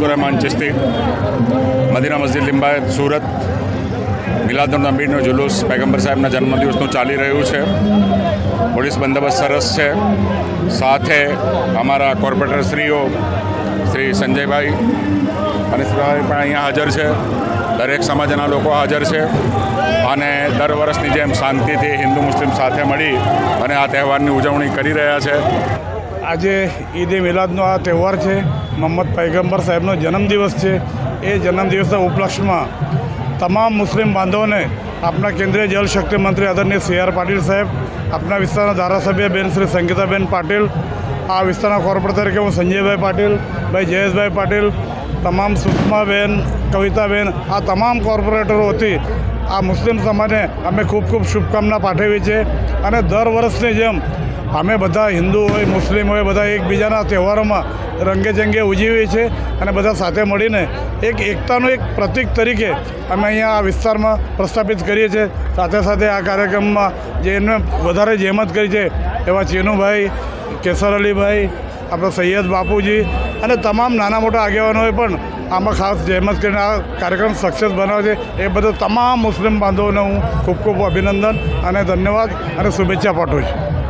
અબ્દુલરહમાન Chishti, Medina મસ્જિદ લિંબાયત, સુરત. મિલાદુન નબીનો જુલુસ પૈગંબર સાહેબના જન્મદિવસનું ચાલી રહ્યું છે. પોલીસ બંદોબસ્ત સરસ છે. સાથે અમારા કોર્પોરેટરશ્રીઓ શ્રી સંજયભાઈ અને પણ અહીંયા હાજર છે. દરેક સમાજના લોકો હાજર છે અને દર વર્ષની જેમ શાંતિથી હિન્દુ મુસ્લિમ સાથે મળી અને આ તહેવારની ઉજવણી કરી રહ્યા છે. આજે ઈદ એ મિલાદનો આ તહેવાર છે. મોહમ્મદ પૈગંબર સાહેબનો જન્મદિવસ છે. એ જન્મદિવસના ઉપલક્ષમાં તમામ મુસ્લિમ બાંધવોને આપણા કેન્દ્રીય જલશક્તિ મંત્રી આદરણીય સી આર પાટીલ સાહેબ, આપણા વિસ્તારના ધારાસભ્ય બેન શ્રી સંગીતાબેન પાટીલ, આ વિસ્તારના કોર્પોરેટર તરીકે હું સંજયભાઈ પાટીલ, ભાઈ જયેશભાઈ પાટીલ, તમામ સુષ્માબેન, કવિતાબેન, આ તમામ કોર્પોરેટરો હતી આ મુસ્લિમ સમાજને અમે ખૂબ ખૂબ શુભકામના પાઠવી છે. અને દર વર્ષની જેમ અમે બધા હિન્દુ હોય મુસ્લિમ હોય બધા એકબીજાના તહેવારોમાં રંગેચંગે ઉજવીએ છીએ અને બધા સાથે મળીને એક એકતાનું એક પ્રતીક તરીકે અમે અહીંયા આ વિસ્તારમાં પ્રસ્થાપિત કરીએ છીએ. સાથે સાથે આ કાર્યક્રમમાં જે એમને વધારે જહેમત કરી છે એવા ચીનુભાઈ, કેસર અલીભાઈ, આપણા સૈયદ બાપુજી અને તમામ નાના મોટા આગેવાનોએ પણ આમાં ખાસ જહેમત કરીને આ કાર્યક્રમ સક્સેસ બનાવે છે. એ બધા તમામ મુસ્લિમ બાંધવોને હું ખૂબ ખૂબ અભિનંદન અને ધન્યવાદ અને શુભેચ્છા પાઠવું છું.